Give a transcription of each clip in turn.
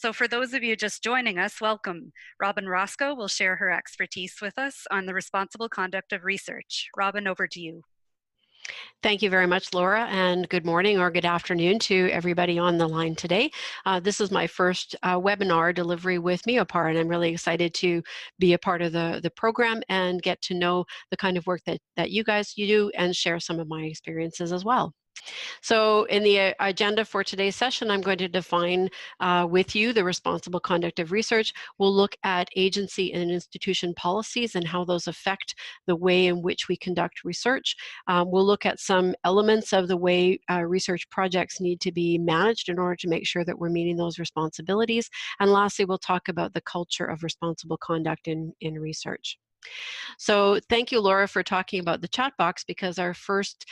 So for those of you just joining us, welcome. Robyn Roscoe will share her expertise with us on the responsible conduct of research. Robyn, over to you. Thank you very much, Laura, and good morning or good afternoon to everybody on the line today. This is my first webinar delivery with Meopar, and I'm really excited to be a part of the program and get to know the kind of work that you do and share some of my experiences as well. So in the agenda for today's session, I'm going to define with you the responsible conduct of research. We'll look at agency and institution policies and how those affect the way in which we conduct research. We'll look at some elements of the way research projects need to be managed in order to make sure that we're meeting those responsibilities. And lastly, we'll talk about the culture of responsible conduct in research. So thank you, Laura, for talking about the chat box, because our first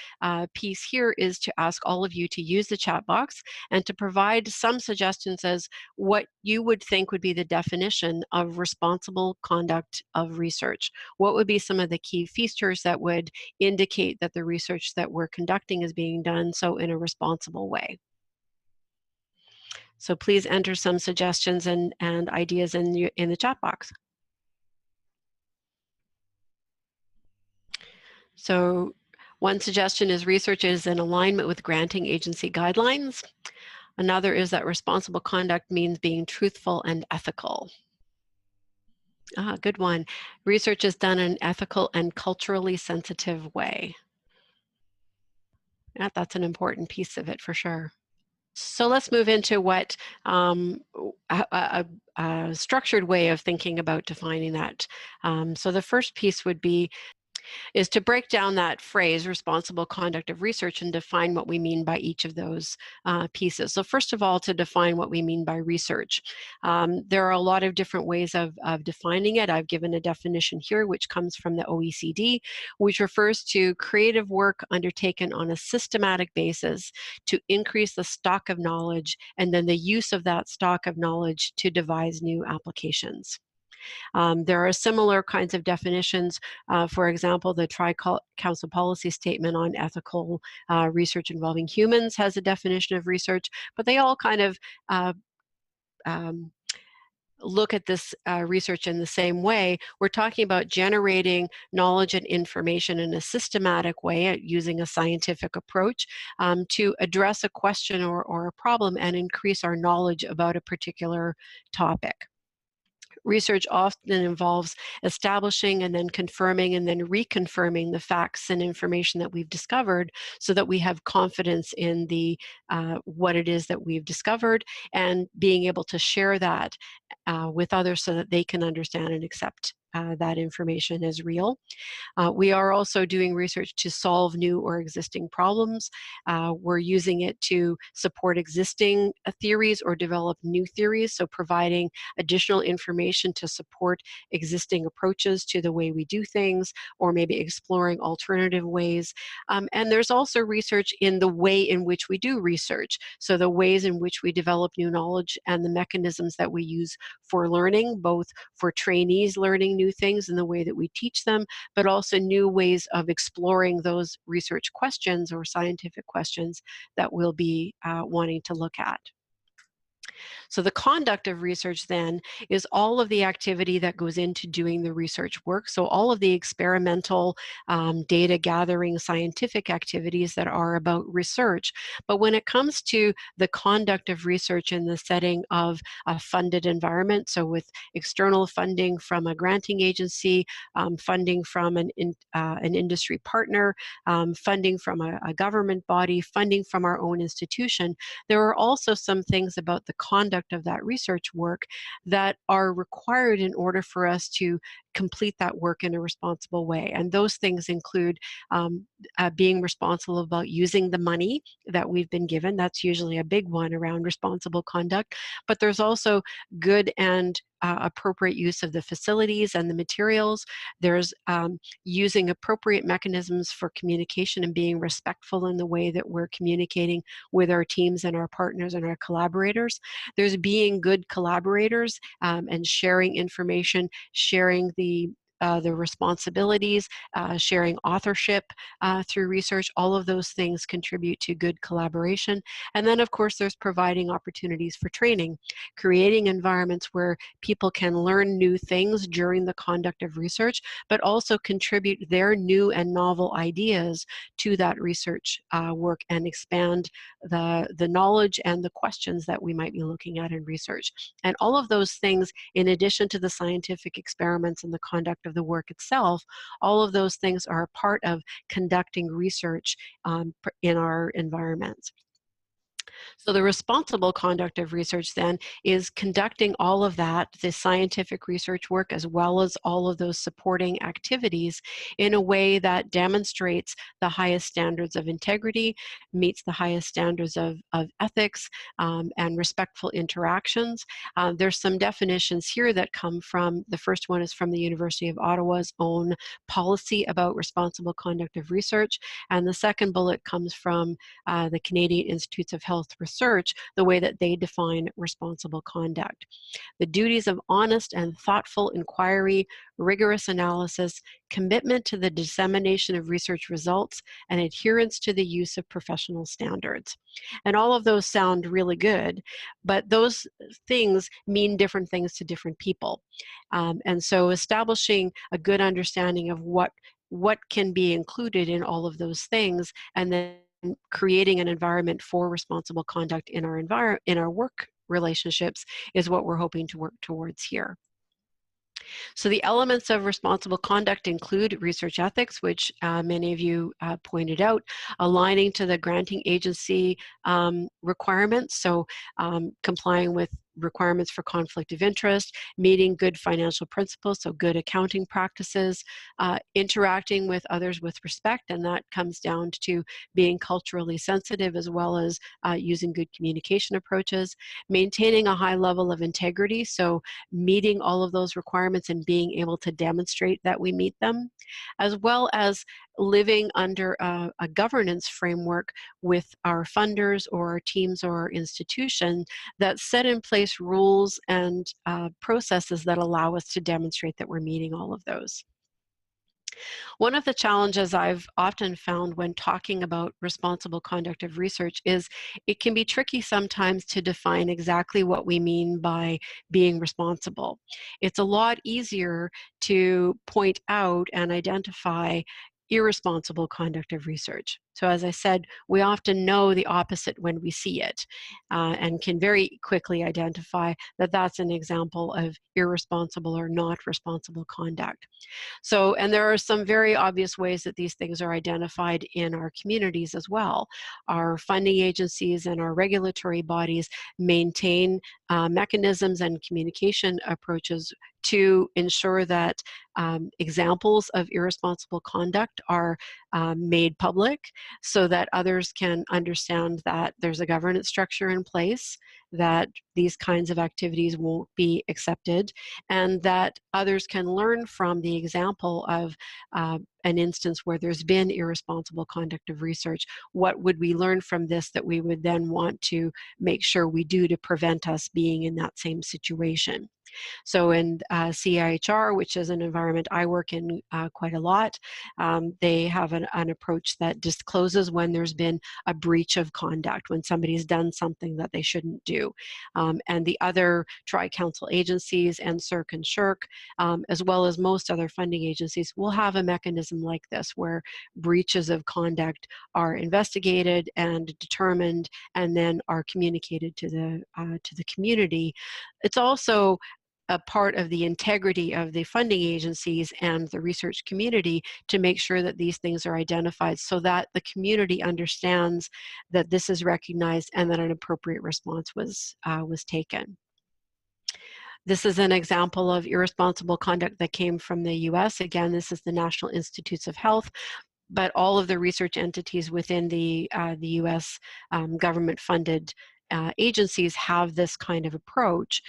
piece here is to ask all of you to use the chat box and to provide some suggestions as what you would think would be the definition of responsible conduct of research. What would be some of the key features that would indicate that the research that we're conducting is being done so in a responsible way? So please enter some suggestions and ideas in the chat box. So one suggestion is research is in alignment with granting agency guidelines. Another is that responsible conduct means being truthful and ethical. Good one. Research is done in an ethical and culturally sensitive way. Yeah, that's an important piece of it for sure. So let's move into what a structured way of thinking about defining that. So the first piece would be is to break down that phrase, responsible conduct of research, and define what we mean by each of those pieces. So first of all, to define what we mean by research. There are a lot of different ways of defining it. I've given a definition here, which comes from the OECD, which refers to creative work undertaken on a systematic basis to increase the stock of knowledge and then the use of that stock of knowledge to devise new applications. There are similar kinds of definitions. For example, the Tri-Council Policy Statement on Ethical Research Involving Humans has a definition of research, but they all kind of look at this research in the same way. We're talking about generating knowledge and information in a systematic way using a scientific approach to address a question or a problem and increase our knowledge about a particular topic. Research often involves establishing and then confirming and then reconfirming the facts and information that we've discovered so that we have confidence in the what it is that we've discovered and being able to share that with others so that they can understand and accept that information as real. We are also doing research to solve new or existing problems. We're using it to support existing theories or develop new theories, so providing additional information to support existing approaches to the way we do things, or maybe exploring alternative ways. And there's also research in the way in which we do research, so the ways in which we develop new knowledge and the mechanisms that we use for learning, both for trainees learning new things in the way that we teach them, but also new ways of exploring those research questions or scientific questions that we'll be wanting to look at. So the conduct of research then is all of the activity that goes into doing the research work. So all of the experimental data gathering scientific activities that are about research. But when it comes to the conduct of research in the setting of a funded environment, so with external funding from a granting agency, funding from an industry partner, funding from a government body, funding from our own institution, there are also some things about the conduct of that research work that are required in order for us to complete that work in a responsible way. And those things include being responsible about using the money that we've been given. That's usually a big one around responsible conduct. But there's also good and appropriate use of the facilities and the materials. There's using appropriate mechanisms for communication and being respectful in the way that we're communicating with our teams and our partners and our collaborators. There's being good collaborators and sharing information, sharing the the responsibilities, sharing authorship through research. All of those things contribute to good collaboration. And then, of course, there's providing opportunities for training, creating environments where people can learn new things during the conduct of research, but also contribute their new and novel ideas to that research work and expand the knowledge and the questions that we might be looking at in research. And all of those things, in addition to the scientific experiments and the conduct of the work itself, all of those things are a part of conducting research in our environments. So the responsible conduct of research then is conducting all of that, the scientific research work, as well as all of those supporting activities in a way that demonstrates the highest standards of integrity, meets the highest standards of ethics, and respectful interactions. There's some definitions here that come from, the first one is from the University of Ottawa's own policy about responsible conduct of research, and the second bullet comes from the Canadian Institutes of Health Research, the way that they define responsible conduct. The duties of honest and thoughtful inquiry, rigorous analysis, commitment to the dissemination of research results, and adherence to the use of professional standards. And all of those sound really good, but those things mean different things to different people. And so establishing a good understanding of what can be included in all of those things, and then creating an environment for responsible conduct in our work relationships is what we're hoping to work towards here. So the elements of responsible conduct include research ethics, which many of you pointed out, aligning to the granting agency requirements, so complying with requirements for conflict of interest, meeting good financial principles, so good accounting practices, interacting with others with respect, and that comes down to being culturally sensitive as well as using good communication approaches, maintaining a high level of integrity, so meeting all of those requirements and being able to demonstrate that we meet them, as well as living under a governance framework with our funders or our teams or our institution that set in place rules and processes that allow us to demonstrate that we're meeting all of those. One of the challenges I've often found when talking about responsible conduct of research is it can be tricky sometimes to define exactly what we mean by being responsible. It's a lot easier to point out and identify irresponsible conduct of research. So as I said, we often know the opposite when we see it and can very quickly identify that that's an example of irresponsible or not responsible conduct. So, and there are some very obvious ways that these things are identified in our communities as well. Our funding agencies and our regulatory bodies maintain mechanisms and communication approaches to ensure that examples of irresponsible conduct are made public so that others can understand that there's a governance structure in place, that these kinds of activities won't be accepted, and that others can learn from the example of an instance where there's been irresponsible conduct of research. What would we learn from this that we would then want to make sure we do to prevent us being in that same situation? So in CIHR, which is an environment I work in quite a lot, they have an approach that discloses when there's been a breach of conduct, when somebody's done something that they shouldn't do. And the other tri-council agencies, NSERC and SHRC, as well as most other funding agencies, will have a mechanism like this where breaches of conduct are investigated and determined and then are communicated to the community. It's also a part of the integrity of the funding agencies and the research community to make sure that these things are identified so that the community understands that this is recognized and that an appropriate response was taken. This is an example of irresponsible conduct that came from the US. Again, this is the National Institutes of Health, but all of the research entities within the US government-funded agencies have this kind of approach.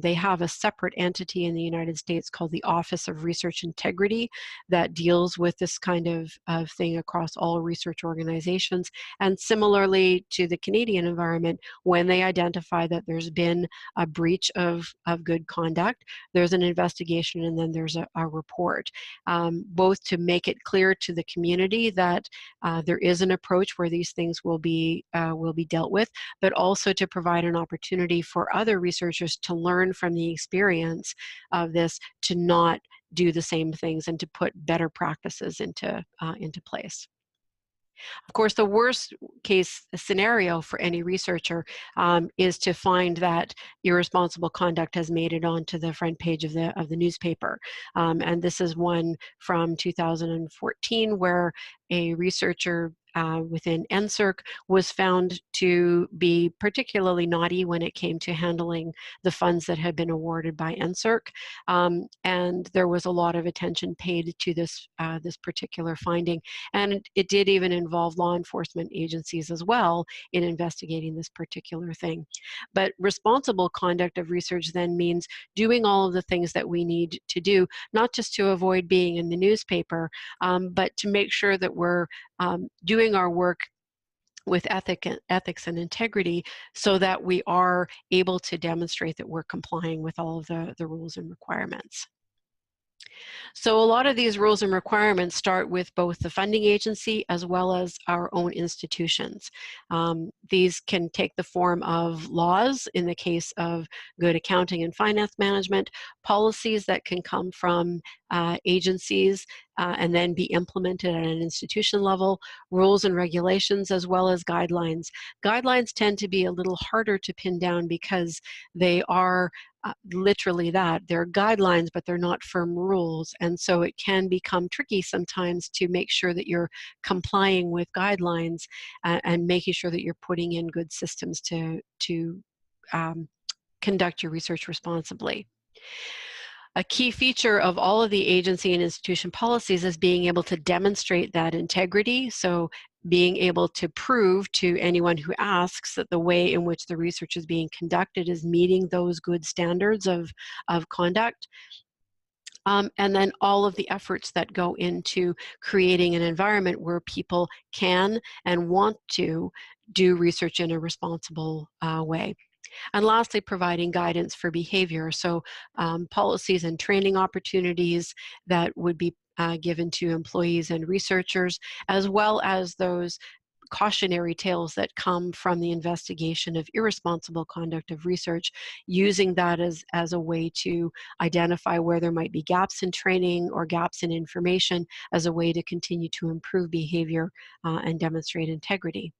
They have a separate entity in the United States called the Office of Research Integrity that deals with this kind of thing across all research organizations. And similarly to the Canadian environment, when they identify that there's been a breach of good conduct, there's an investigation and then there's a report, both to make it clear to the community that there is an approach where these things will be dealt with, but also to provide an opportunity for other researchers to learn from the experience of this, to not do the same things and to put better practices into place. Of course, the worst case scenario for any researcher is to find that irresponsible conduct has made it onto the front page of the newspaper. And this is one from 2014 where a researcher within NSERC was found to be particularly naughty when it came to handling the funds that had been awarded by NSERC. And there was a lot of attention paid to this particular finding. And it did even involve law enforcement agencies as well in investigating this particular thing. But responsible conduct of research then means doing all of the things that we need to do, not just to avoid being in the newspaper, but to make sure that we're doing our work with ethics and integrity, so that we are able to demonstrate that we're complying with all of the rules and requirements. So a lot of these rules and requirements start with both the funding agency as well as our own institutions. These can take the form of laws in the case of good accounting and finance management, policies that can come from agencies and then be implemented at an institution level, rules and regulations, as well as guidelines. Guidelines tend to be a little harder to pin down because they are literally that. They're guidelines, but they're not firm rules. And so it can become tricky sometimes to make sure that you're complying with guidelines and making sure that you're putting in good systems to conduct your research responsibly. A key feature of all of the agency and institution policies is being able to demonstrate that integrity. So being able to prove to anyone who asks that the way in which the research is being conducted is meeting those good standards of conduct. And then all of the efforts that go into creating an environment where people can and want to do research in a responsible way. And lastly, providing guidance for behavior. So policies and training opportunities that would be given to employees and researchers, as well as those cautionary tales that come from the investigation of irresponsible conduct of research, using that as a way to identify where there might be gaps in training or gaps in information as a way to continue to improve behavior and demonstrate integrity.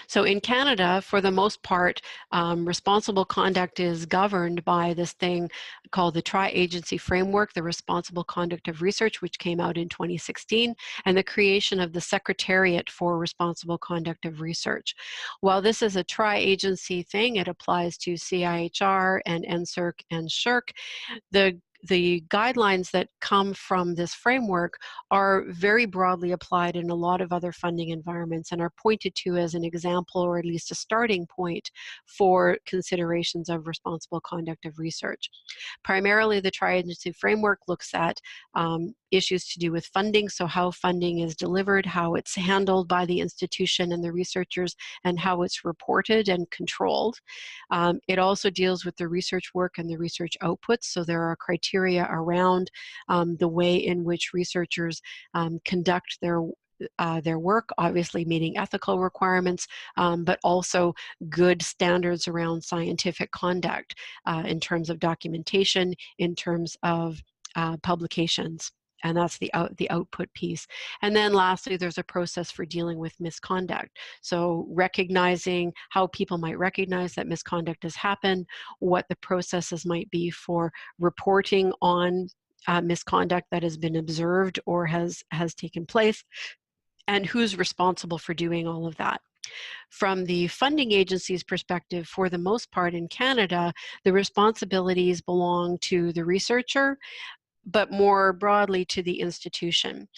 So in Canada, for the most part, responsible conduct is governed by this thing called the Tri-Agency Framework, the Responsible Conduct of Research, which came out in 2016, and the creation of the Secretariat for Responsible Conduct of Research. While this is a tri-agency thing, it applies to CIHR and NSERC and SSHRC. The guidelines that come from this framework are very broadly applied in a lot of other funding environments and are pointed to as an example, or at least a starting point, for considerations of responsible conduct of research. Primarily, the tri-agency framework looks at issues to do with funding, so how funding is delivered, how it's handled by the institution and the researchers, and how it's reported and controlled. It also deals with the research work and the research outputs, so there are criteria around the way in which researchers conduct their work, obviously meeting ethical requirements, but also good standards around scientific conduct in terms of documentation, in terms of publications. And that's the output piece. And then lastly, there's a process for dealing with misconduct. So recognizing how people might recognize that misconduct has happened, what the processes might be for reporting on misconduct that has been observed or has taken place, and who's responsible for doing all of that. From the funding agency's perspective, for the most part in Canada, the responsibilities belong to the researcher, but more broadly to the institution.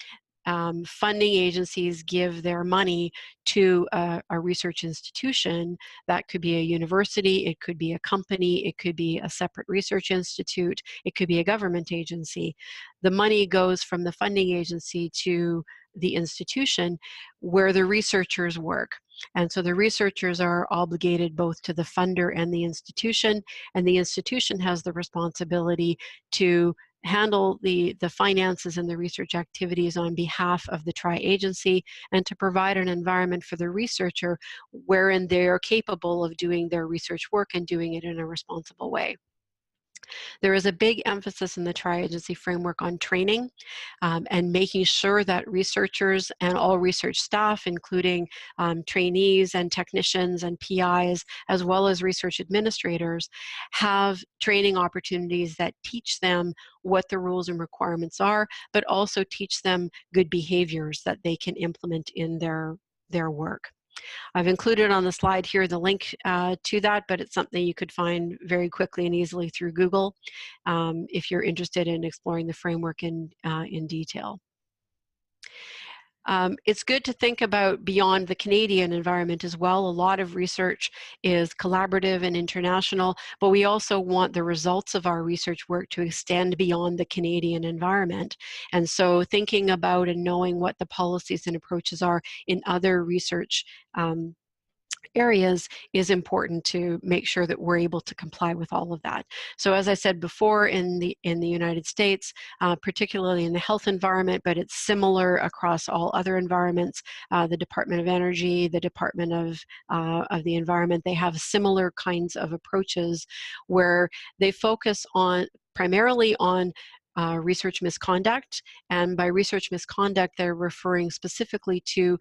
funding agencies give their money to a research institution. That could be a university, it could be a company, it could be a separate research institute, it could be a government agency. The money goes from the funding agency to the institution where the researchers work. And so the researchers are obligated both to the funder and the institution has the responsibility to handle the finances and the research activities on behalf of the tri-agency, and to provide an environment for the researcher wherein they are capable of doing their research work and doing it in a responsible way. There is a big emphasis in the tri-agency framework on training and making sure that researchers and all research staff, including trainees and technicians and PIs, as well as research administrators, have training opportunities that teach them what the rules and requirements are, but also teach them good behaviors that they can implement in their work. I've included on the slide here the link to that, but it's something you could find very quickly and easily through Google if you're interested in exploring the framework in detail. It's good to think about beyond the Canadian environment as well. A lot of research is collaborative and international, but we also want the results of our research work to extend beyond the Canadian environment. And so thinking about and knowing what the policies and approaches are in other research areas is important to make sure that we're able to comply with all of that. So as I said before, in the United States, particularly in the health environment, but it's similar across all other environments, the Department of Energy, the Department of the Environment, they have similar kinds of approaches where they focus on primarily on research misconduct, and by research misconduct they're referring specifically to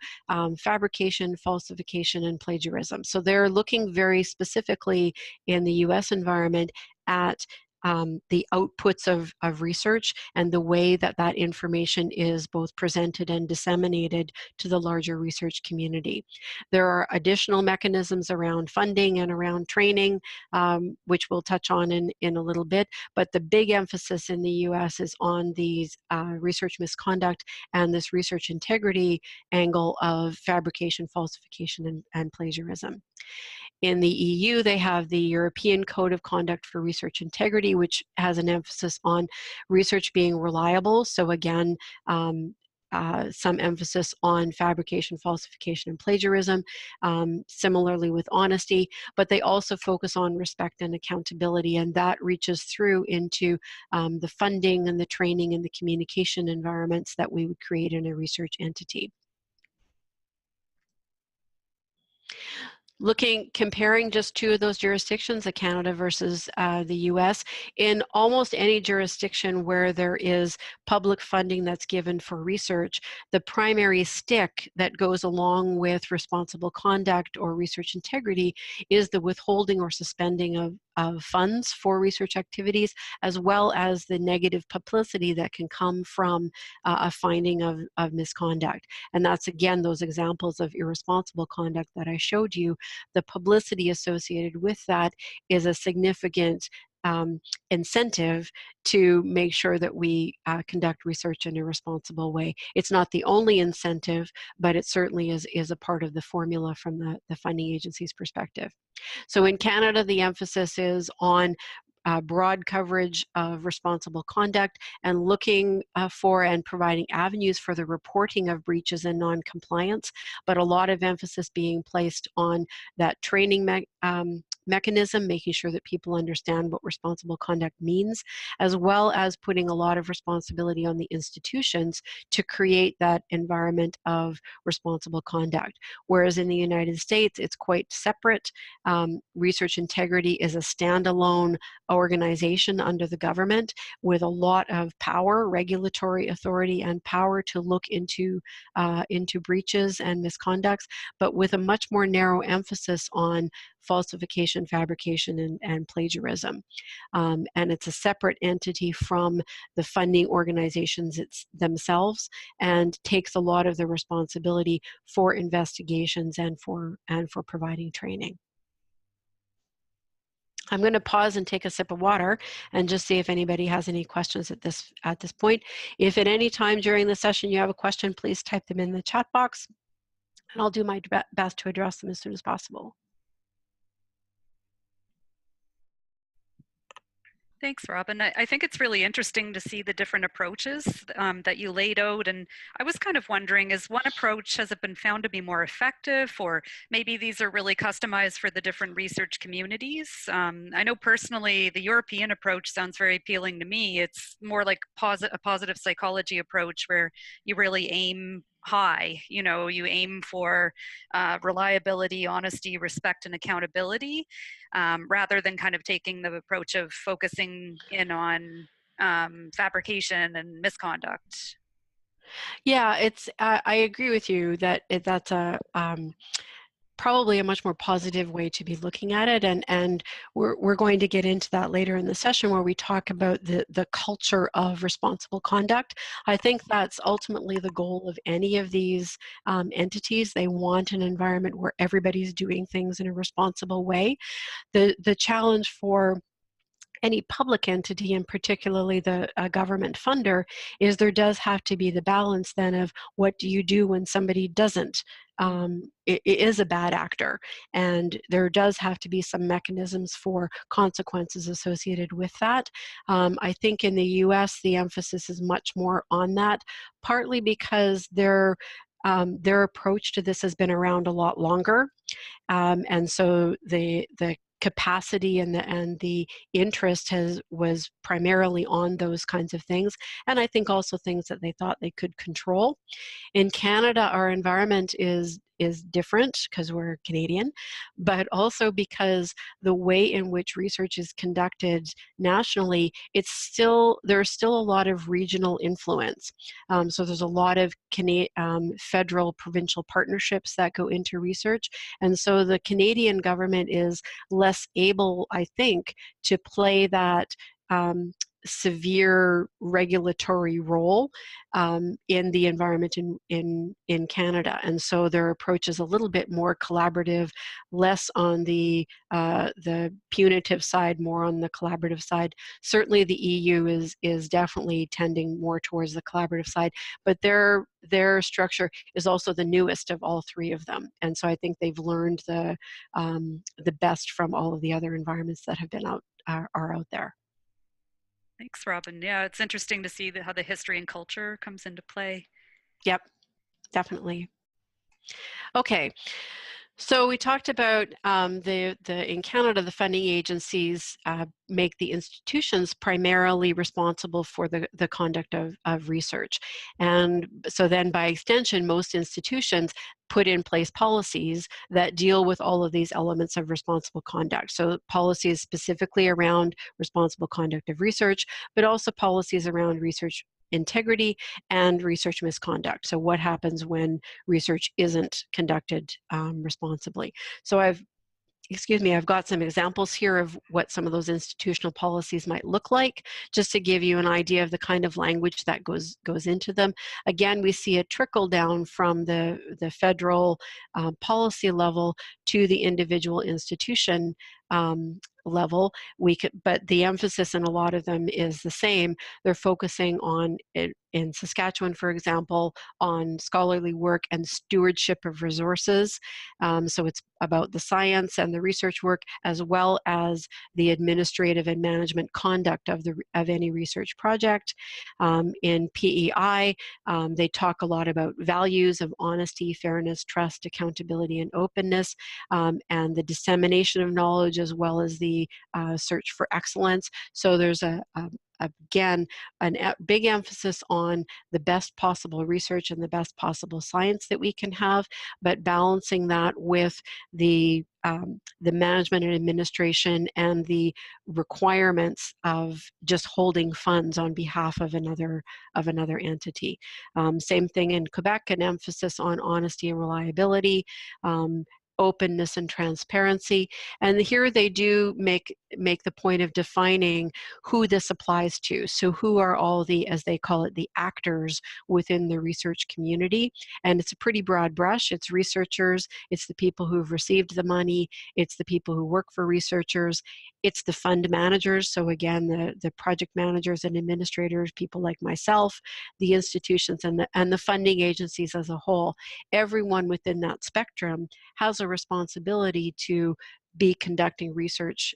fabrication, falsification, and plagiarism. So they're looking very specifically in the US environment at the outputs of research and the way that that information is both presented and disseminated to the larger research community. There are additional mechanisms around funding and around training, which we'll touch on in a little bit, but the big emphasis in the US is on these research misconduct and this research integrity angle of fabrication, falsification, and plagiarism. In the EU, they have the European Code of Conduct for Research Integrity, which has an emphasis on research being reliable. So again, some emphasis on fabrication, falsification, and plagiarism, similarly with honesty, but they also focus on respect and accountability, and that reaches through into the funding and the training and the communication environments that we would create in a research entity. Comparing just two of those jurisdictions, Canada versus the US, in almost any jurisdiction where there is public funding that's given for research, the primary stick that goes along with responsible conduct or research integrity is the withholding or suspending of funds for research activities, as well as the negative publicity that can come from a finding of misconduct. And that's, again, those examples of irresponsible conduct that I showed you. The publicity associated with that is a significant incentive to make sure that we conduct research in a responsible way. It's not the only incentive, but it certainly is a part of the formula from the funding agency's perspective. So in Canada, the emphasis is on broad coverage of responsible conduct and looking for and providing avenues for the reporting of breaches and non-compliance, but a lot of emphasis being placed on that training mechanism, making sure that people understand what responsible conduct means, as well as putting a lot of responsibility on the institutions to create that environment of responsible conduct. Whereas in the United States, it's quite separate. Research integrity is a standalone organization under the government with a lot of power, regulatory authority, and power to look into breaches and misconducts, but with a much more narrow emphasis on falsification, fabrication, and plagiarism. And it's a separate entity from the funding organizations themselves, and takes a lot of the responsibility for investigations and for providing training. I'm going to pause and take a sip of water and just see if anybody has any questions at this point. If at any time during the session you have a question, please type them in the chat box, and I'll do my best to address them as soon as possible. Thanks, Robyn. I think it's really interesting to see the different approaches that you laid out. And I was kind of wondering, is one approach, has it been found to be more effective, or maybe these are really customized for the different research communities? I know personally the European approach sounds very appealing to me. It's more like a positive psychology approach where you really aim high, you aim for reliability, honesty, respect, and accountability, rather than kind of taking the approach of focusing in on fabrication and misconduct. Yeah, I agree with you that that's a probably a much more positive way to be looking at it, and we're going to get into that later in the session where we talk about the culture of responsible conduct. I think that's ultimately the goal of any of these entities. They want an environment where everybody's doing things in a responsible way. The challenge for any public entity, and particularly the government funder, is there does have to be the balance then of what do you do when somebody doesn't, it is a bad actor, and there does have to be some mechanisms for consequences associated with that. I think in the US the emphasis is much more on that, partly because their approach to this has been around a lot longer, and so the capacity and the interest was primarily on those kinds of things, and I think also things that they thought they could control. In Canada, our environment is different because we're Canadian, but also because the way in which research is conducted nationally, there's still a lot of regional influence. So there's a lot of federal provincial partnerships that go into research, and so the Canadian government is less able, I think, to play that severe regulatory role in the environment in Canada, and so their approach is a little bit more collaborative, less on the punitive side, more on the collaborative side. Certainly, the EU is definitely tending more towards the collaborative side, but their structure is also the newest of all three of them, and so I think they've learned the best from all of the other environments that have been are out there. Thanks, Robyn. Yeah, it's interesting to see how the history and culture comes into play. Yep, definitely. Okay, so we talked about in Canada, the funding agencies make the institutions primarily responsible for the conduct of research. And so then by extension, most institutions put in place policies that deal with all of these elements of responsible conduct. So policies specifically around responsible conduct of research, but also policies around research integrity and research misconduct. So what happens when research isn't conducted responsibly? So I've got some examples here of what some of those institutional policies might look like, just to give you an idea of the kind of language that goes into them. Again, we see a trickle down from the federal policy level to the individual institution level. But the emphasis in a lot of them is the same. They're focusing on, in Saskatchewan, for example, on scholarly work and stewardship of resources. So it's about the science and the research work, as well as the administrative and management conduct of any research project. In PEI, they talk a lot about values of honesty, fairness, trust, accountability, and openness, and the dissemination of knowledge, as well as the search for excellence. So there's again, a big emphasis on the best possible research and the best possible science that we can have, but balancing that with the management and administration and the requirements of just holding funds on behalf of another entity. Same thing in Quebec, an emphasis on honesty and reliability. openness and transparency. And here they do make the point of defining who this applies to. So who are all the, as they call it, the actors within the research community. And it's a pretty broad brush. It's researchers, it's the people who've received the money, it's the people who work for researchers, it's the fund managers. So again, the project managers and administrators, people like myself, the institutions and the funding agencies as a whole. Everyone within that spectrum has a responsibility to be conducting research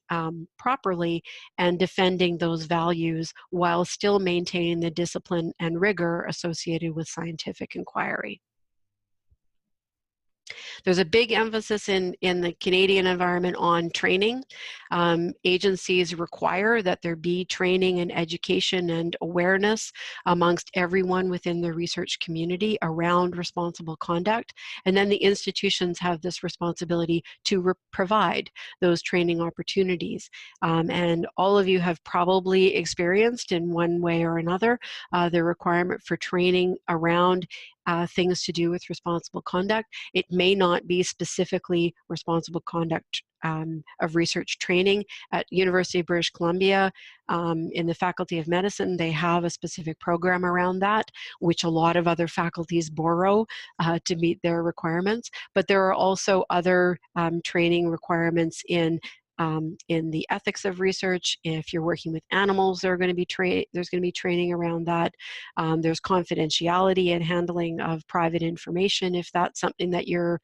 properly and defending those values while still maintaining the discipline and rigor associated with scientific inquiry. There's a big emphasis in the Canadian environment on training. Agencies require that there be training and education and awareness amongst everyone within the research community around responsible conduct. And then the institutions have this responsibility to provide those training opportunities. And all of you have probably experienced in one way or another the requirement for training around things to do with responsible conduct. It may not be specifically responsible conduct of research training. At University of British Columbia, in the Faculty of Medicine, they have a specific program around that, which a lot of other faculties borrow to meet their requirements. But there are also other training requirements in the ethics of research. If you're working with animals, there's going to be training around that. There's confidentiality and handling of private information if that's something that you're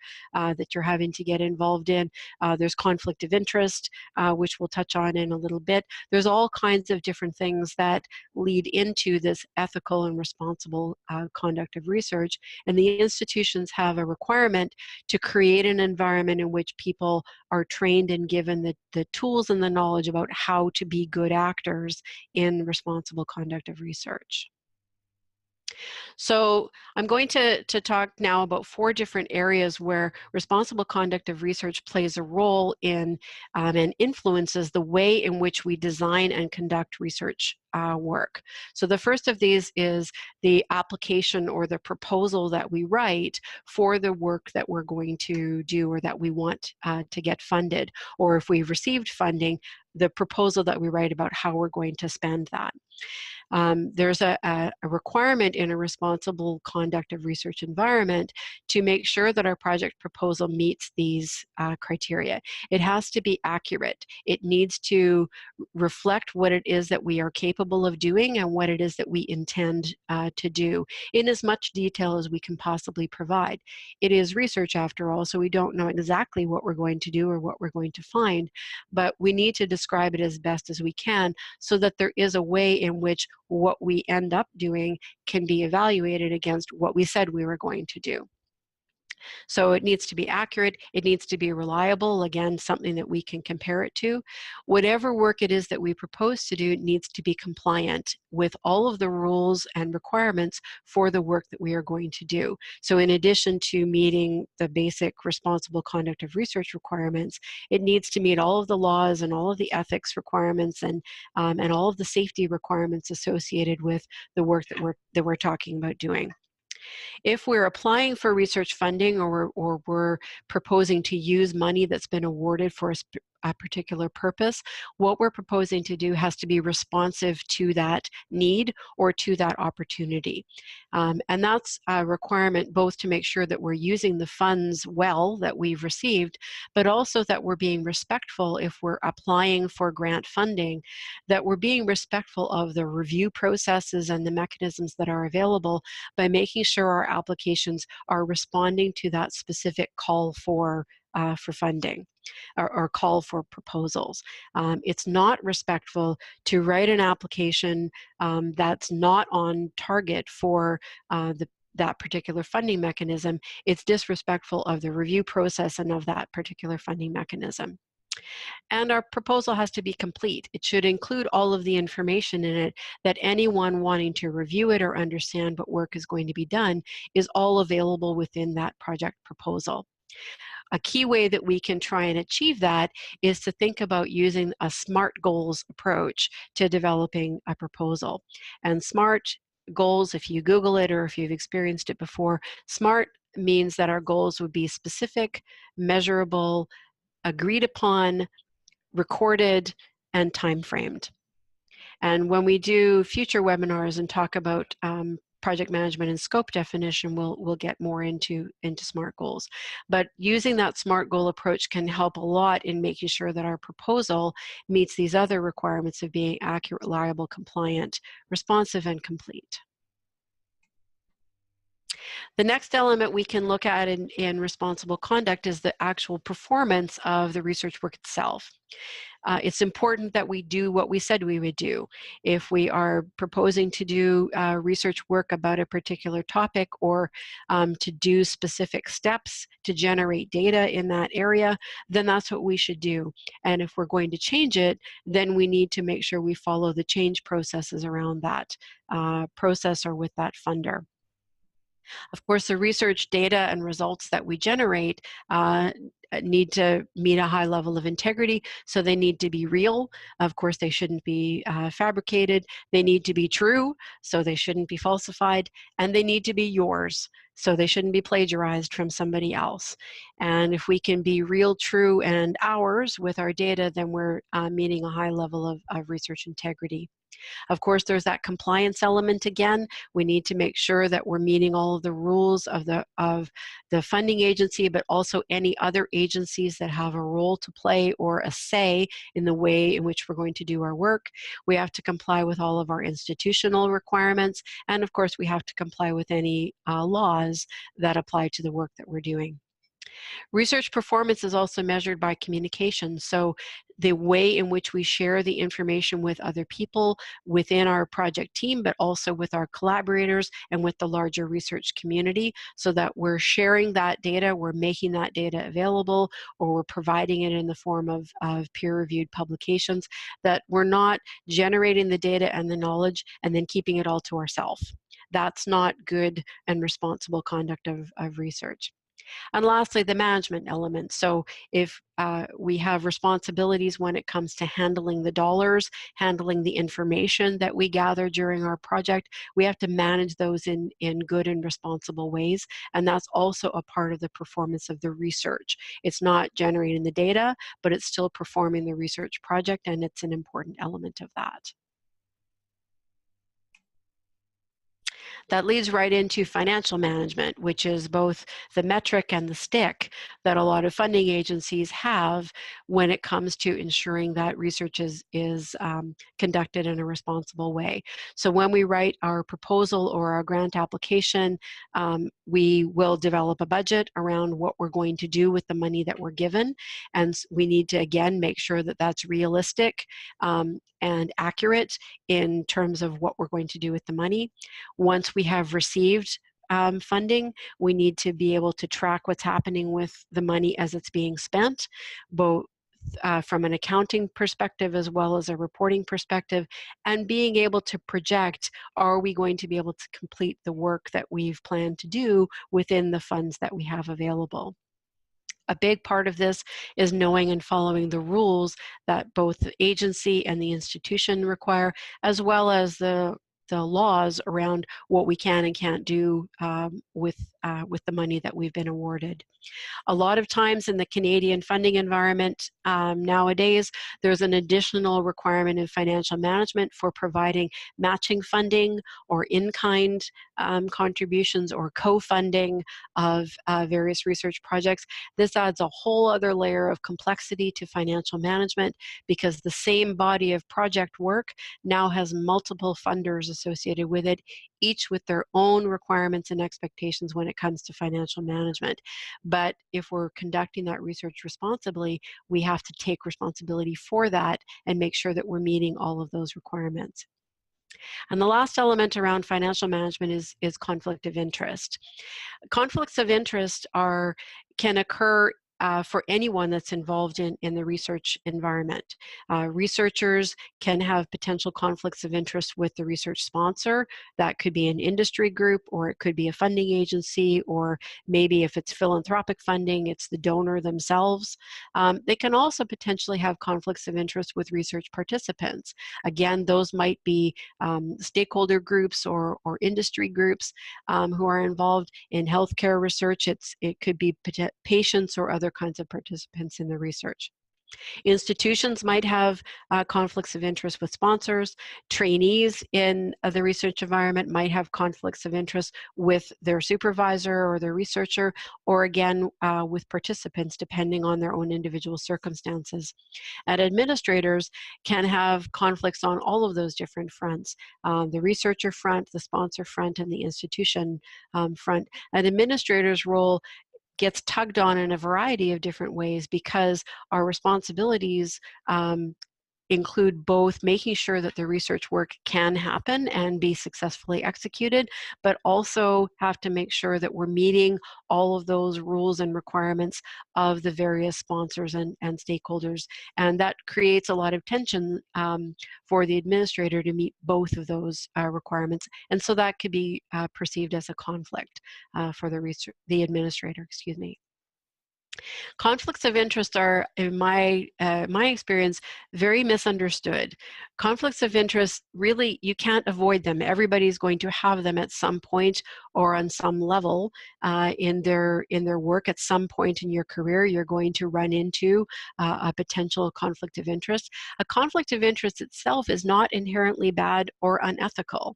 having to get involved in. There's conflict of interest, which we'll touch on in a little bit. There's all kinds of different things that lead into this ethical and responsible conduct of research, and the institutions have a requirement to create an environment in which people are trained and given the tools and the knowledge about how to be good actors in responsible conduct of research. So I'm going to talk now about 4 different areas where responsible conduct of research plays a role in and influences the way in which we design and conduct research work. So the first of these is the application or the proposal that we write for the work that we're going to do or that we want to get funded, or if we've received funding, the proposal that we write about how we're going to spend that. There's a requirement in a responsible conduct of research environment to make sure that our project proposal meets these criteria. It has to be accurate. It needs to reflect what it is that we are capable of doing and what it is that we intend to do in as much detail as we can possibly provide. It is research after all, so we don't know exactly what we're going to do or what we're going to find, but we need to describe it as best as we can so that there is a way in which what we end up doing can be evaluated against what we said we were going to do. So it needs to be accurate, it needs to be reliable, again, something that we can compare it to. Whatever work it is that we propose to do needs to be compliant with all of the rules and requirements for the work that we are going to do. So in addition to meeting the basic responsible conduct of research requirements, it needs to meet all of the laws and all of the ethics requirements and all of the safety requirements associated with the work that we're talking about doing. If we're applying for research funding or we're proposing to use money that's been awarded for a particular purpose, what we're proposing to do has to be responsive to that need or to that opportunity. And that's a requirement both to make sure that we're using the funds well that we've received, but also that we're being respectful if we're applying for grant funding, that we're being respectful of the review processes and the mechanisms that are available by making sure our applications are responding to that specific call for funding or call for proposals. It's not respectful to write an application that's not on target for that particular funding mechanism. It's disrespectful of the review process and of that particular funding mechanism. And our proposal has to be complete. It should include all of the information in it that anyone wanting to review it or understand what work is going to be done is all available within that project proposal. A key way that we can try and achieve that is to think about using a SMART goals approach to developing a proposal. And SMART goals, if you Google it or if you've experienced it before, SMART means that our goals would be specific, measurable, agreed upon, recorded, and time-framed. And when we do future webinars and talk about project management and scope definition, we'll get more into SMART goals. But using that SMART goal approach can help a lot in making sure that our proposal meets these other requirements of being accurate, reliable, compliant, responsive, and complete. The next element we can look at in responsible conduct is the actual performance of the research work itself. It's important that we do what we said we would do. If we are proposing to do research work about a particular topic, or to do specific steps to generate data in that area, then that's what we should do. And if we're going to change it, then we need to make sure we follow the change processes around that process or with that funder. Of course, the research data and results that we generate need to meet a high level of integrity, so they need to be real. Of course, they shouldn't be fabricated. They need to be true, so they shouldn't be falsified, and they need to be yours, so they shouldn't be plagiarized from somebody else. And if we can be real, true, and ours with our data, then we're meeting a high level of research integrity. Of course, there's that compliance element again. We need to make sure that we're meeting all of the rules of the funding agency, but also any other agencies that have a role to play or a say in the way in which we're going to do our work. We have to comply with all of our institutional requirements, and of course, we have to comply with any laws that apply to the work that we're doing. Research performance is also measured by communication. So the way in which we share the information with other people within our project team, but also with our collaborators and with the larger research community, so that we're sharing that data, we're making that data available, or we're providing it in the form of peer-reviewed publications, that we're not generating the data and the knowledge and then keeping it all to ourselves. That's not good and responsible conduct of research. And lastly, the management element. So if we have responsibilities when it comes to handling the dollars, handling the information that we gather during our project, we have to manage those in good and responsible ways. And that's also a part of the performance of the research. It's not generating the data, but it's still performing the research project, and it's an important element of that. That leads right into financial management, which is both the metric and the stick that a lot of funding agencies have when it comes to ensuring that research is conducted in a responsible way. So when we write our proposal or our grant application, we will develop a budget around what we're going to do with the money that we're given. And we need to, again, make sure that that's realistic and accurate in terms of what we're going to do with the money. Once we have received funding, we need to be able to track what's happening with the money as it's being spent, both from an accounting perspective as well as a reporting perspective, and being able to project, are we going to be able to complete the work that we've planned to do within the funds that we have available. A big part of this is knowing and following the rules that both the agency and the institution require, as well as the laws around what we can and can't do with the money that we've been awarded. A lot of times in the Canadian funding environment nowadays, there's an additional requirement in financial management for providing matching funding or in-kind contributions or co-funding of various research projects. This adds a whole other layer of complexity to financial management, because the same body of project work now has multiple funders associated with it, each with their own requirements and expectations when it comes to financial management. But if we're conducting that research responsibly, we have to take responsibility for that and make sure that we're meeting all of those requirements. And the last element around financial management is conflict of interest. Conflicts of interest can occur for anyone that's involved in the research environment. Researchers can have potential conflicts of interest with the research sponsor. That could be an industry group, or it could be a funding agency, or maybe if it's philanthropic funding, it's the donor themselves. They can also potentially have conflicts of interest with research participants. Again, those might be stakeholder groups or industry groups who are involved in healthcare research. It could be patients or other kinds of participants in the research. Institutions might have conflicts of interest with sponsors. Trainees in the research environment might have conflicts of interest with their supervisor or their researcher, or again, with participants, depending on their own individual circumstances. And administrators can have conflicts on all of those different fronts, the researcher front, the sponsor front, and the institution front. An administrator's role gets tugged on in a variety of different ways because our responsibilities include both making sure that the research work can happen and be successfully executed, but also have to make sure that we're meeting all of those rules and requirements of the various sponsors and stakeholders. And that creates a lot of tension for the administrator to meet both of those requirements. And so that could be perceived as a conflict for the administrator, excuse me. Conflicts of interest are, in my experience, very misunderstood. Conflicts of interest, really, you can't avoid them. Everybody's going to have them at some point or on some level in their work. At some point in your career, you're going to run into a potential conflict of interest. A conflict of interest itself is not inherently bad or unethical.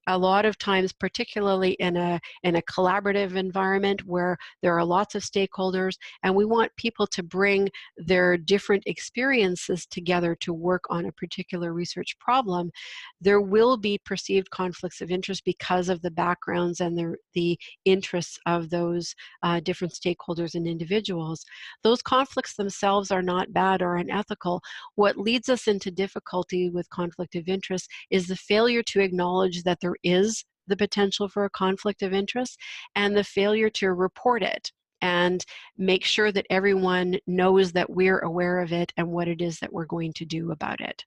A lot of times, particularly in a collaborative environment where there are lots of stakeholders and we want people to bring their different experiences together to work on a particular research problem, there will be perceived conflicts of interest because of the backgrounds and the interests of those different stakeholders and individuals. Those conflicts themselves are not bad or unethical. What leads us into difficulty with conflict of interest is the failure to acknowledge that there is the potential for a conflict of interest and the failure to report it and make sure that everyone knows that we're aware of it and what it is that we're going to do about it.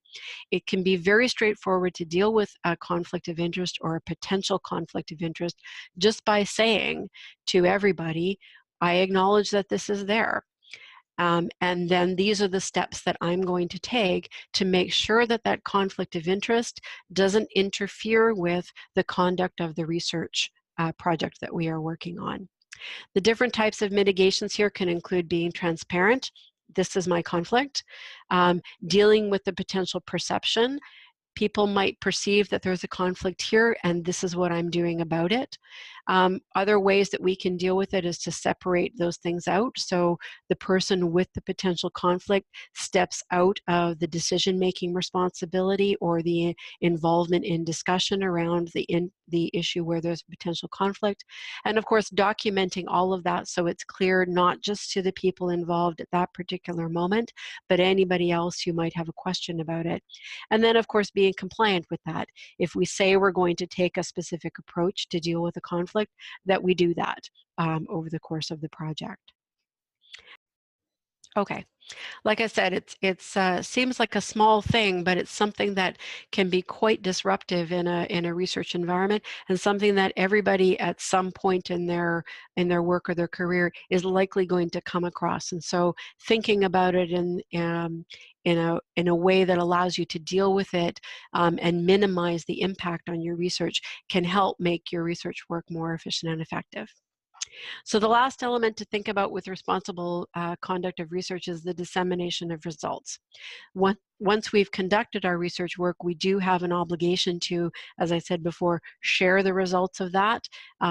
It can be very straightforward to deal with a conflict of interest or a potential conflict of interest just by saying to everybody, I acknowledge that this is there. And then these are the steps that I'm going to take to make sure that that conflict of interest doesn't interfere with the conduct of the research project that we are working on. The different types of mitigations here can include being transparent. This is my conflict. Dealing with the potential perception. People might perceive that there's a conflict here and this is what I'm doing about it. Other ways that we can deal with it is to separate those things out. So the person with the potential conflict steps out of the decision-making responsibility or the involvement in discussion around the issue where there's a potential conflict. And of course, documenting all of that so it's clear not just to the people involved at that particular moment, but anybody else who might have a question about it. And then of course, being compliant with that. If we say we're going to take a specific approach to deal with a conflict, that we do that over the course of the project. Okay, like I said, it seems like a small thing, but it's something that can be quite disruptive in a research environment, and something that everybody at some point in their work or their career is likely going to come across. And so, thinking about it in a way that allows you to deal with it and minimize the impact on your research can help make your research work more efficient and effective. So the last element to think about with responsible conduct of research is the dissemination of results. Once we've conducted our research work, we do have an obligation to, as I said before, share the results of that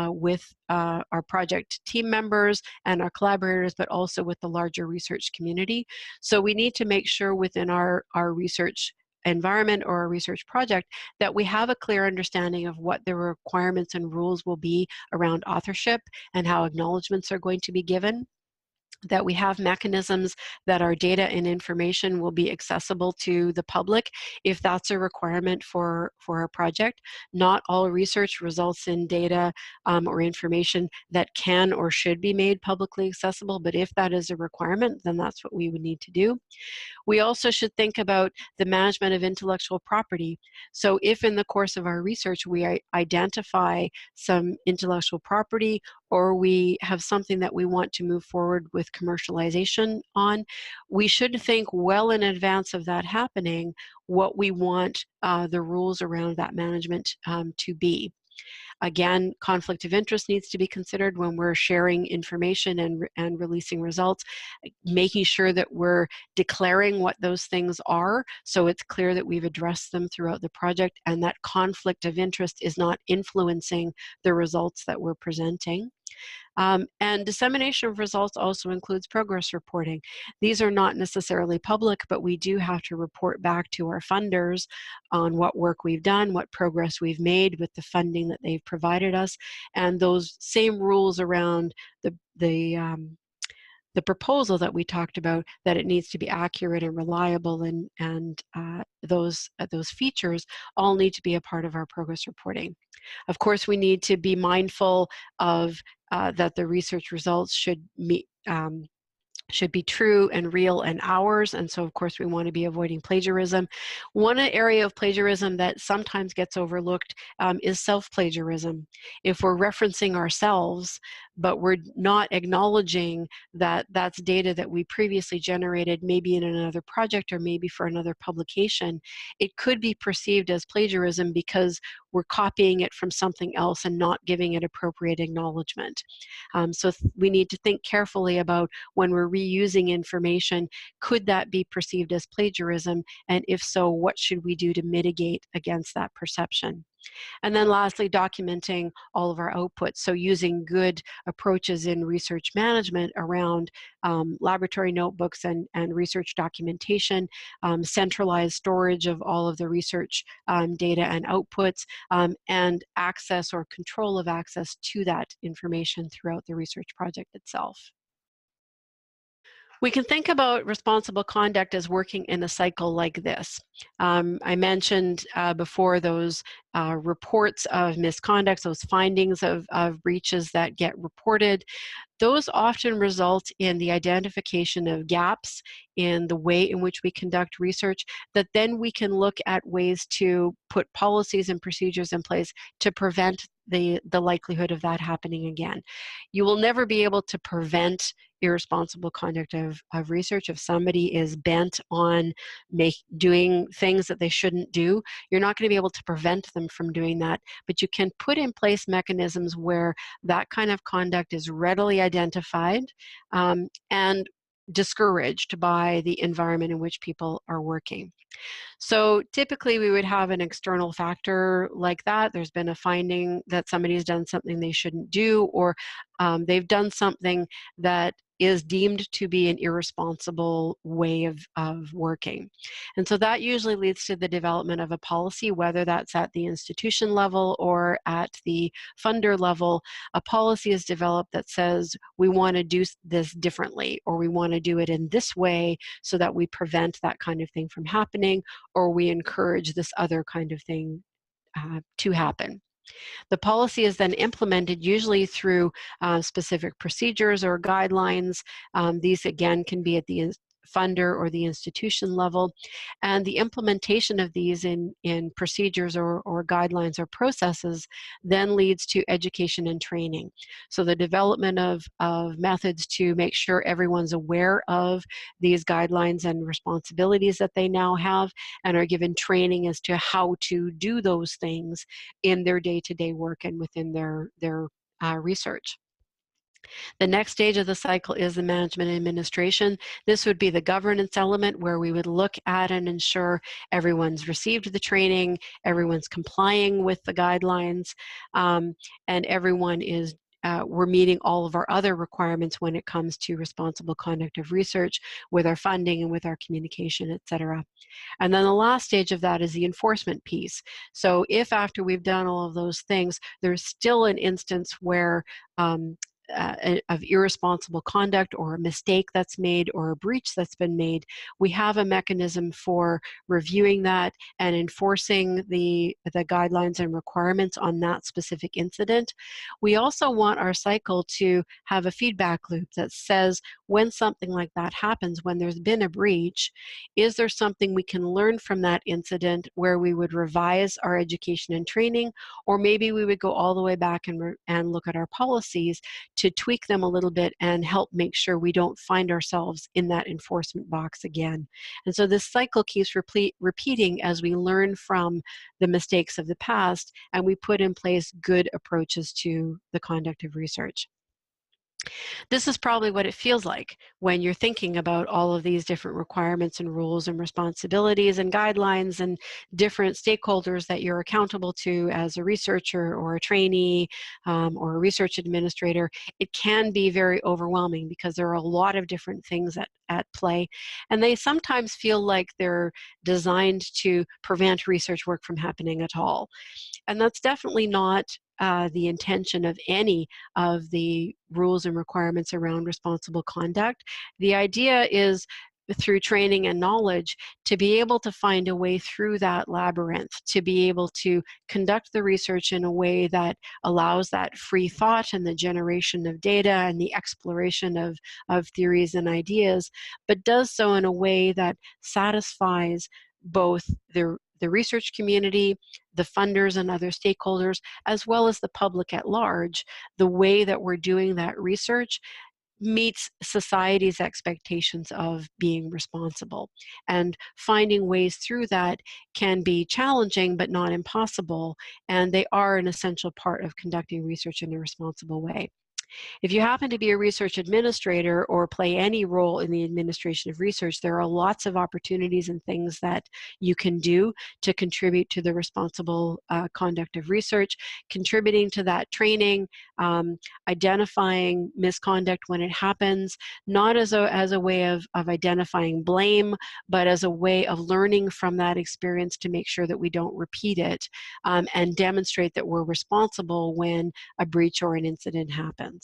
with our project team members and our collaborators, but also with the larger research community. So we need to make sure within our research environment or a research project that we have a clear understanding of what the requirements and rules will be around authorship and how acknowledgements are going to be given. that we have mechanisms that our data and information will be accessible to the public if that's a requirement for a project. Not all research results in data or information that can or should be made publicly accessible, but if that is a requirement, then that's what we would need to do. We also should think about the management of intellectual property. So if in the course of our research we identify some intellectual property, or we have something that we want to move forward with commercialization on, we should think well in advance of that happening what we want the rules around that management to be. Again, conflict of interest needs to be considered when we're sharing information and releasing results, making sure that we're declaring what those things are so it's clear that we've addressed them throughout the project and that conflict of interest is not influencing the results that we're presenting. And dissemination of results also includes progress reporting. These are not necessarily public, but we do have to report back to our funders on what work we've done, what progress we've made with the funding that they've provided us, and those same rules around the proposal that we talked about, that it needs to be accurate and reliable, and those features all need to be a part of our progress reporting. Of course, we need to be mindful of that the research results should be true and real and ours, and so of course we want to be avoiding plagiarism. One area of plagiarism that sometimes gets overlooked is self-plagiarism. If we're referencing ourselves, but we're not acknowledging that that's data that we previously generated, maybe in another project or maybe for another publication, it could be perceived as plagiarism because we're copying it from something else and not giving it appropriate acknowledgement. So we need to think carefully about when we're reusing information, could that be perceived as plagiarism? And if so, what should we do to mitigate against that perception? And then lastly, documenting all of our outputs. So using good approaches in research management around laboratory notebooks and research documentation, centralized storage of all of the research data and outputs, and access or control of access to that information throughout the research project itself. We can think about responsible conduct as working in a cycle like this. I mentioned before those reports of misconduct, those findings of breaches that get reported. Those often result in the identification of gaps in the way in which we conduct research that then we can look at ways to put policies and procedures in place to prevent the likelihood of that happening again. You will never be able to prevent irresponsible conduct of research. If somebody is bent on doing things that they shouldn't do, you're not going to be able to prevent them from doing that, but you can put in place mechanisms where that kind of conduct is readily identified and discouraged by the environment in which people are working. So typically we would have an external factor like that. There's been a finding that somebody's done something they shouldn't do, or they've done something that is deemed to be an irresponsible way of working. And so that usually leads to the development of a policy, whether that's at the institution level or at the funder level. A policy is developed that says we want to do this differently, or we want to do it in this way so that we prevent that kind of thing from happening, or we encourage this other kind of thing to happen. The policy is then implemented usually through specific procedures or guidelines. These again can be at the funder or the institution level, and the implementation of these in procedures or guidelines or processes then leads to education and training. So the development of methods to make sure everyone's aware of these guidelines and responsibilities that they now have and are given training as to how to do those things in their day-to-day work and within their research. The next stage of the cycle is the management and administration. This would be the governance element, where we would look at and ensure everyone's received the training, everyone's complying with the guidelines, and everyone is we're meeting all of our other requirements when it comes to responsible conduct of research with our funding and with our communication, et cetera. And then the last stage of that is the enforcement piece. So if after we've done all of those things, there's still an instance where of irresponsible conduct or a mistake that's made or a breach that's been made, we have a mechanism for reviewing that and enforcing the guidelines and requirements on that specific incident. We also want our cycle to have a feedback loop that says when something like that happens, when there's been a breach, is there something we can learn from that incident where we would revise our education and training, or maybe we would go all the way back and look at our policies to tweak them a little bit and help make sure we don't find ourselves in that enforcement box again. And so this cycle keeps repeating as we learn from the mistakes of the past and we put in place good approaches to the conduct of research. This is probably what it feels like when you're thinking about all of these different requirements and rules and responsibilities and guidelines and different stakeholders that you're accountable to as a researcher or a trainee or a research administrator. It can be very overwhelming because there are a lot of different things at play, and they sometimes feel like they're designed to prevent research work from happening at all. And that's definitely not the intention of any of the rules and requirements around responsible conduct. The idea is, through training and knowledge, to be able to find a way through that labyrinth, to be able to conduct the research in a way that allows that free thought and the generation of data and the exploration of theories and ideas, but does so in a way that satisfies both the research community, the funders and other stakeholders, as well as the public at large. The way that we're doing that research meets society's expectations of being responsible. And finding ways through that can be challenging but not impossible, and they are an essential part of conducting research in a responsible way. If you happen to be a research administrator or play any role in the administration of research, there are lots of opportunities and things that you can do to contribute to the responsible conduct of research, contributing to that training, identifying misconduct when it happens, not as a way of identifying blame, but as a way of learning from that experience to make sure that we don't repeat it, and demonstrate that we're responsible when a breach or an incident happens.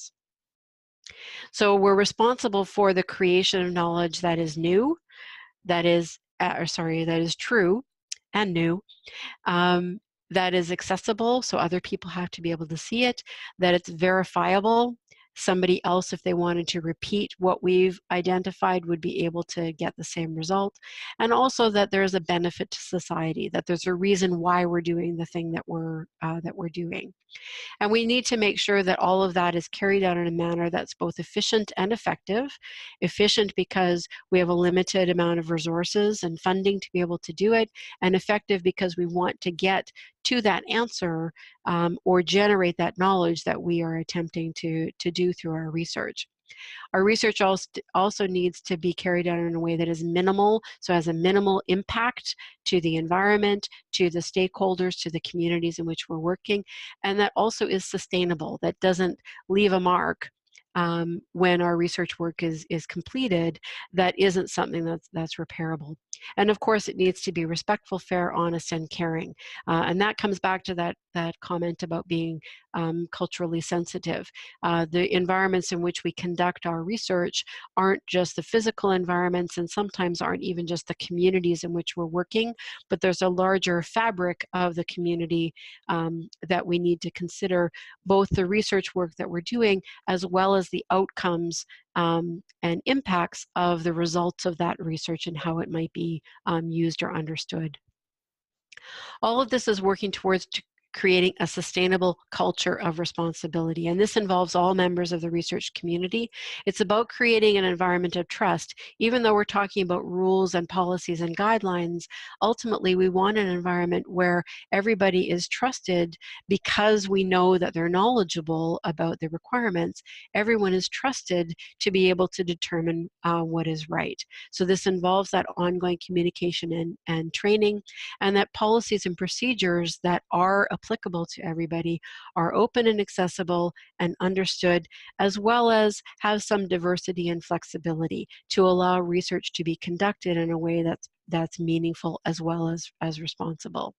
So we're responsible for the creation of knowledge that is new, that is true and new, that is accessible, so other people have to be able to see it, that it's verifiable. Somebody else, if they wanted to repeat what we've identified, would be able to get the same result. And also that there's a benefit to society, that there's a reason why we're doing the thing that we're doing. And we need to make sure that all of that is carried out in a manner that's both efficient and effective. Efficient because we have a limited amount of resources and funding to be able to do it, and effective because we want to get to that answer or generate that knowledge that we are attempting to do through our research. Our research also needs to be carried out in a way that is minimal, so has a minimal impact to the environment, to the stakeholders, to the communities in which we're working, and that also is sustainable, that doesn't leave a mark when our research work is completed, that isn't something that's repairable. And of course, it needs to be respectful, fair, honest, and caring. And that comes back to that comment about being culturally sensitive. The environments in which we conduct our research aren't just the physical environments, and sometimes aren't even just the communities in which we're working, but there's a larger fabric of the community that we need to consider, both the research work that we're doing as well as the outcomes and impacts of the results of that research and how it might be used or understood. All of this is working towards creating a sustainable culture of responsibility, and this involves all members of the research community. It's about creating an environment of trust. Even though we're talking about rules and policies and guidelines, ultimately we want an environment where everybody is trusted because we know that they're knowledgeable about the requirements. Everyone is trusted to be able to determine what is right. So this involves that ongoing communication and training, and that policies and procedures that are applicable to everybody are open and accessible and understood, as well as have some diversity and flexibility to allow research to be conducted in a way that's meaningful as well as responsible.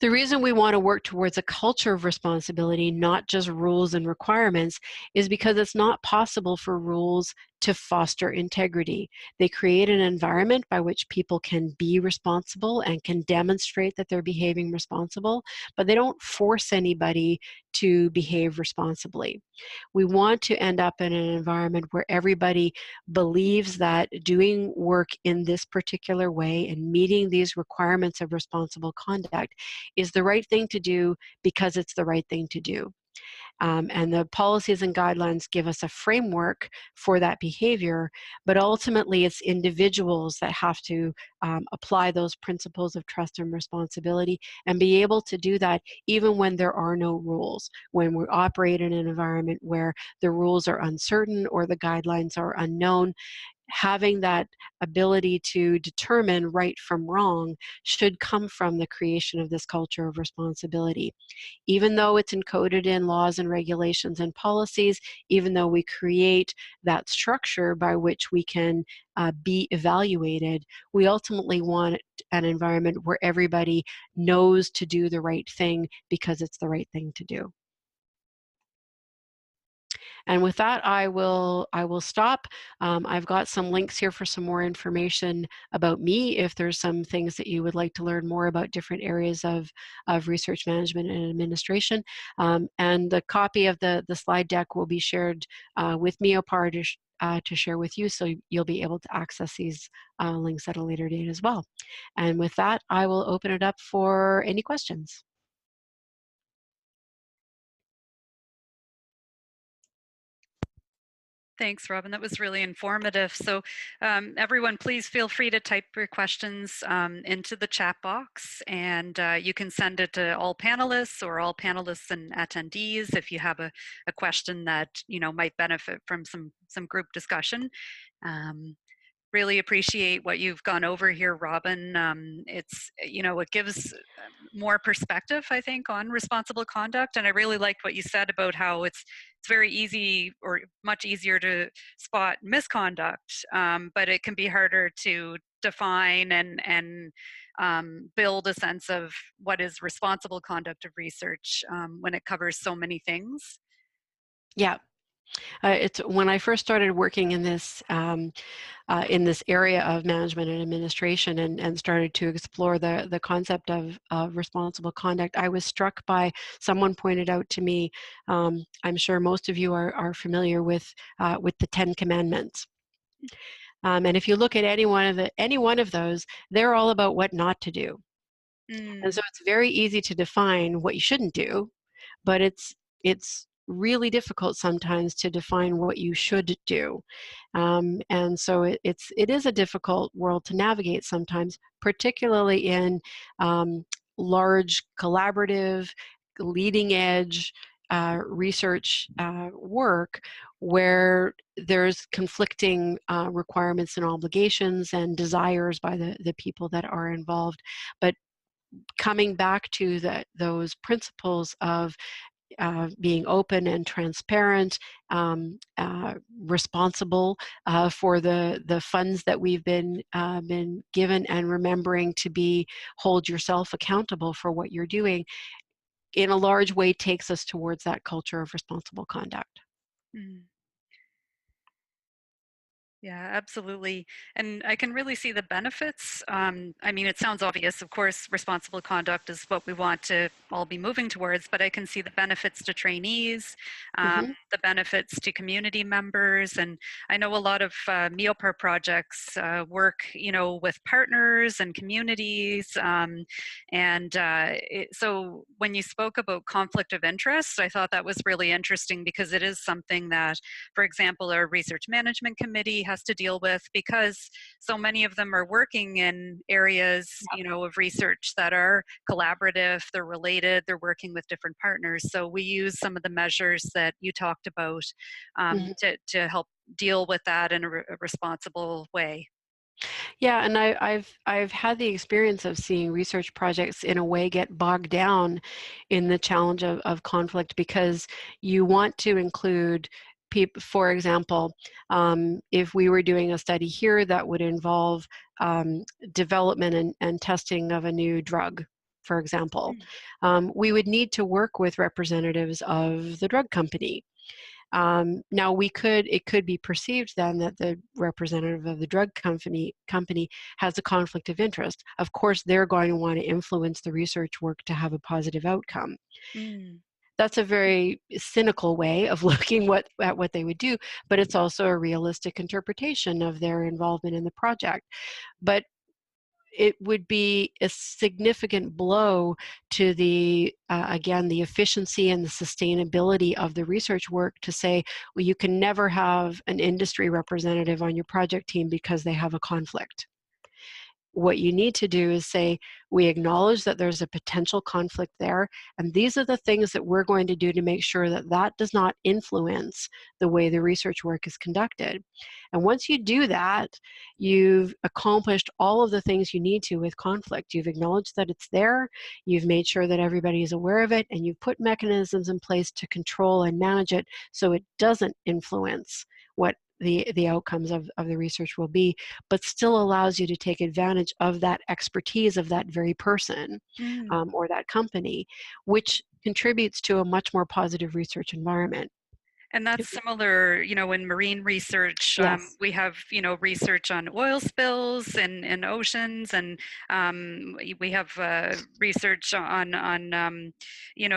The reason we want to work towards a culture of responsibility, not just rules and requirements, is because it's not possible for rules to foster integrity. They create an environment by which people can be responsible and can demonstrate that they're behaving responsible, but they don't force anybody to behave responsibly. We want to end up in an environment where everybody believes that doing work in this particular way and meeting these requirements of responsible conduct is the right thing to do because it's the right thing to do. And the policies and guidelines give us a framework for that behavior, but ultimately it's individuals that have to apply those principles of trust and responsibility and be able to do that even when there are no rules, when we operate in an environment where the rules are uncertain or the guidelines are unknown. Having that ability to determine right from wrong should come from the creation of this culture of responsibility. Even though it's encoded in laws and regulations and policies, even though we create that structure by which we can be evaluated, we ultimately want an environment where everybody knows to do the right thing because it's the right thing to do. And with that, I will stop. I've got some links here for some more information about me if there's some things that you would like to learn more about different areas of research management and administration. And the copy of the slide deck will be shared with Meopar to share with you, so you'll be able to access these links at a later date as well. And with that, I will open it up for any questions. Thanks, Robyn. That was really informative. So everyone, please feel free to type your questions into the chat box, and you can send it to all panelists or all panelists and attendees if you have a question that might benefit from some group discussion. Really appreciate what you've gone over here, Robyn. It gives more perspective, I think, on responsible conduct. And I really liked what you said about how it's very easy or much easier to spot misconduct, but it can be harder to define and build a sense of what is responsible conduct of research when it covers so many things. Yeah. It's when I first started working in this area of management and administration and started to explore the concept of responsible conduct, I was struck by someone pointed out to me, I'm sure most of you are familiar with the Ten Commandments. And if you look at any one of those, they're all about what not to do. And so it's very easy to define what you shouldn't do, but it's really difficult sometimes to define what you should do. And so it is a difficult world to navigate sometimes, particularly in large collaborative, leading edge research work where there's conflicting requirements and obligations and desires by the people that are involved. But coming back to those principles of being open and transparent, responsible for the funds that we've been given, and remembering to hold yourself accountable for what you're doing, in a large way takes us towards that culture of responsible conduct. Yeah, absolutely. And I can really see the benefits. I mean, it sounds obvious. Of course, responsible conduct is what we want to all be moving towards, but I can see the benefits to trainees, the benefits to community members. And I know a lot of Meopar projects work, with partners and communities. So when you spoke about conflict of interest, I thought that was really interesting because it is something that, for example, our research management committee has to deal with, because so many of them are working in areas, of research that are collaborative, they're related, they're working with different partners. So we use some of the measures that you talked about to help deal with that in a responsible way. Yeah, and I've had the experience of seeing research projects in a way get bogged down in the challenge of conflict, because you want to include people. For example, if we were doing a study here that would involve development and testing of a new drug, for example. We would need to work with representatives of the drug company. Now it could be perceived then that the representative of the drug company has a conflict of interest. Of course, they're going to want to influence the research work to have a positive outcome. Mm. That's a very cynical way of looking at what they would do, but it's also a realistic interpretation of their involvement in the project. But it would be a significant blow to the, again, the efficiency and the sustainability of the research work to say, well, you can never have an industry representative on your project team because they have a conflict. What you need to do is say, we acknowledge that there's a potential conflict there, and these are the things that we're going to do to make sure that that does not influence the way the research work is conducted. And once you do that, you've accomplished all of the things you need to with conflict. You've acknowledged that it's there, you've made sure that everybody is aware of it, and you've put mechanisms in place to control and manage it so it doesn't influence what the outcomes of the research will be, but still allows you to take advantage of that expertise of that very person Mm. or that company, which contributes to a much more positive research environment. And that's similar, in marine research. Yes. We have, research on oil spills in oceans, and we have research on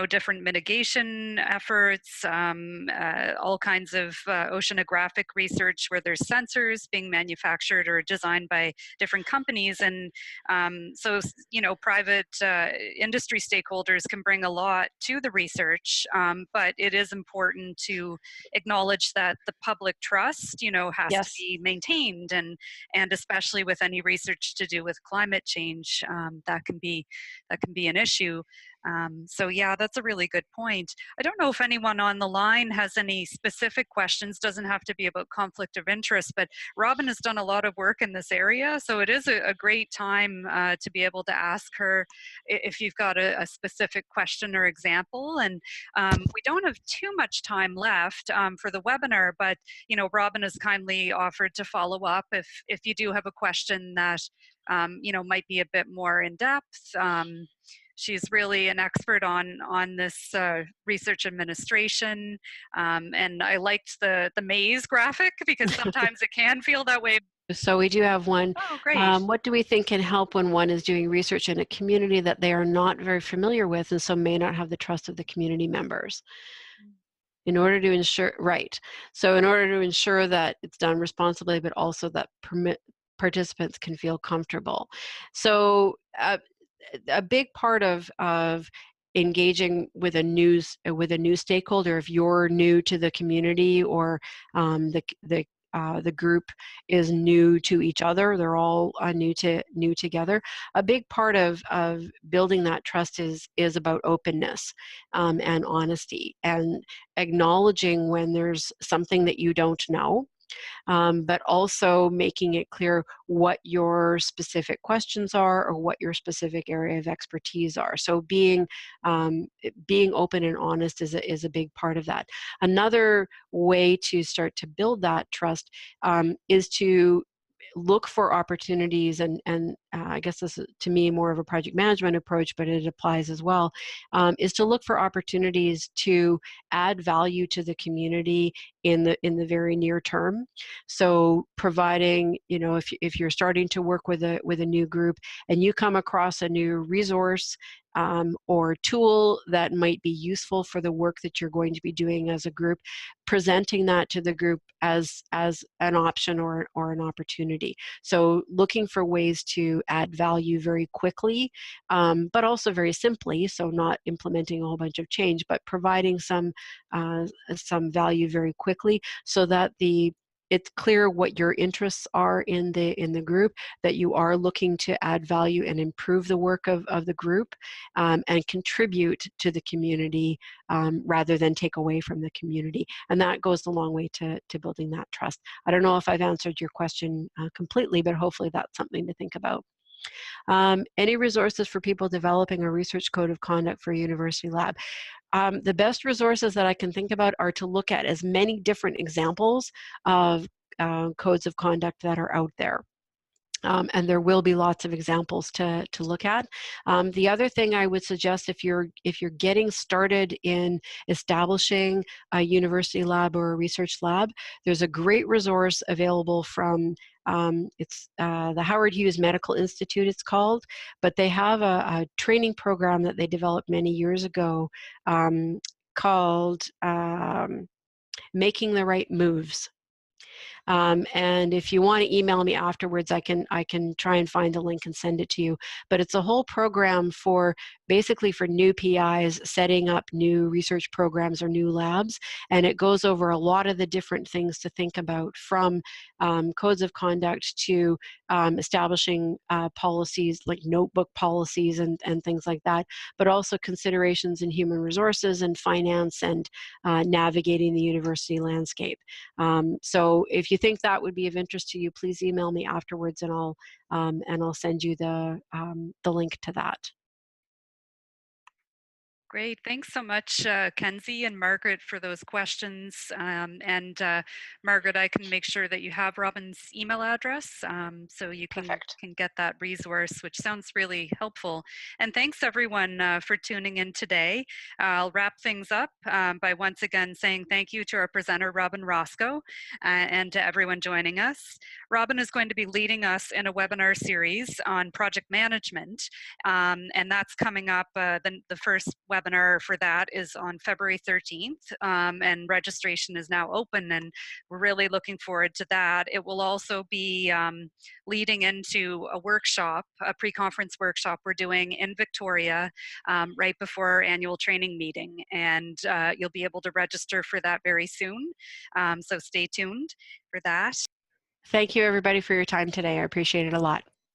different mitigation efforts, all kinds of oceanographic research where there's sensors being manufactured or designed by different companies. And private industry stakeholders can bring a lot to the research, but it is important to acknowledge that the public trust, has to Yes. be maintained, and especially with any research to do with climate change, that can be an issue. So yeah, that's a really good point. I don't know if anyone on the line has any specific questions. Doesn't have to be about conflict of interest, but Robyn has done a lot of work in this area, so it is a great time to be able to ask her if you've got a specific question or example. And we don't have too much time left for the webinar, but Robyn has kindly offered to follow up if you do have a question that might be a bit more in depth. She's really an expert on this research administration, and I liked the maze graphic because sometimes it can feel that way. So we do have one. Oh, great. What do we think can help when one is doing research in a community that they are not very familiar with and so may not have the trust of the community members? In order to ensure, right. So in order to ensure that it's done responsibly, but also that participants can feel comfortable. So a big part of engaging with a new stakeholder, if you're new to the community or the group is new to each other, they're all new together. A big part of building that trust is about openness and honesty, and acknowledging when there's something that you don't know, but also making it clear what your specific questions are or what your specific area of expertise are. So being open and honest is a big part of that. Another way to start to build that trust is to look for opportunities, and I guess this is, to me, more of a project management approach, but it applies as well, is to look for opportunities to add value to the community in the very near term. So providing, if you're starting to work with a new group and you come across a new resource or tool that might be useful for the work that you're going to be doing as a group, presenting that to the group as an option or an opportunity. So looking for ways to add value very quickly, but also very simply, so not implementing a whole bunch of change, but providing some value very quickly so that it's clear what your interests are in the group, that you are looking to add value and improve the work of the group, and contribute to the community rather than take away from the community. And that goes a long way to building that trust. I don't know if I've answered your question completely, but hopefully that's something to think about. Any resources for people developing a research code of conduct for a university lab? The best resources that I can think about are to look at as many different examples of codes of conduct that are out there. And there will be lots of examples to look at. The other thing I would suggest, if you're getting started in establishing a university lab or a research lab, there's a great resource available from it's the Howard Hughes Medical Institute, it's called, but they have a training program that they developed many years ago called Making the Right Moves. And if you want to email me afterwards, I can try and find the link and send it to you. But it's a whole program for basically for new PIs setting up new research programs or new labs, and it goes over a lot of the different things to think about, from codes of conduct to establishing policies like notebook policies and things like that, but also considerations in human resources and finance and navigating the university landscape. So if you think that would be of interest to you, please email me afterwards, and I'll send you the link to that. Great. Thanks so much, Kenzie and Margaret, for those questions. Margaret, I can make sure that you have Robyn's email address, so you Perfect. can get that resource, which sounds really helpful. And thanks everyone for tuning in today. I'll wrap things up by once again saying thank you to our presenter, Robyn Roscoe, and to everyone joining us. Robyn is going to be leading us in a webinar series on project management, and that's coming up. The first webinar for that is on February 13th, and registration is now open, and we're really looking forward to that. It will also be leading into a workshop, a pre-conference workshop we're doing in Victoria right before our annual training meeting, and you'll be able to register for that very soon, so stay tuned for that. Thank you, everybody, for your time today. I appreciate it a lot.